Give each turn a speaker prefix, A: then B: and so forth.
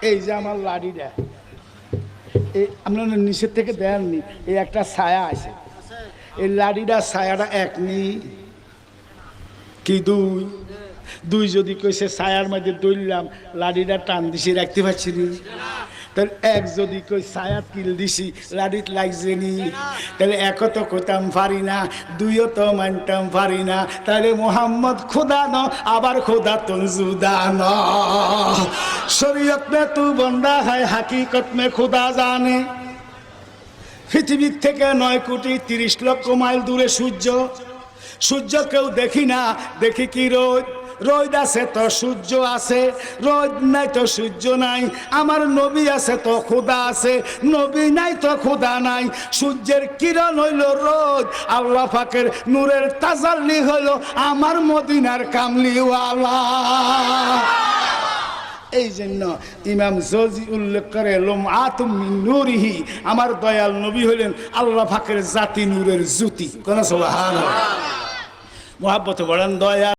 A: এই যে আমার লাড়িটা, এই আপনার নিচের থেকে দেননি, এই একটা ছায়া আছে, এই লাড়িটা ছায়াটা এক নি কি দুই, দুই যদি কইছে ছায়ার মধ্যে দৌড়লাম, লাড়িটা টান দিছি রাখতে পারছি নি, তাহলে এক যদি কই ছায়া কিল দিছি লাড়িত লাগছে নি, তাহলে একও তো কইতাম পারি না, দুইও তো মানতাম পারি না, তাহলে মোহাম্মদ খোদা ন আবার খোদা তো জুদা ন। শরীয়ত মে তু বন্দা হয়, হাকিকত মে খোদা জানে। পৃথিবীর থেকে 9,30,00,000 মাইল দূরে সূর্য, সূর্য কেউ দেখি না, দেখি কি রোদ, রোদ আছে তো সূর্য আছে, রোদ নাই তো সূর্য নাই। আমার নবী আছে তো খোদা আছে, নবী নাই তো খোদা নাই। সূর্যের কিরণ হইল রোদ, আল্লাহ পাকের নূরের তাজাল্লি হইল আমার মদিনার কামলিওয়ালা। এই জন্য ইমাম জজি উল্লেখ করে লুমআতুম মিন নূরিহি, আমার দয়াল নবী হলেন আল্লাহ পাকের জাতি নূরের জ্যোতি। কোন সুবহানাল্লাহ, মুহাব্বতে বলেন দয়া।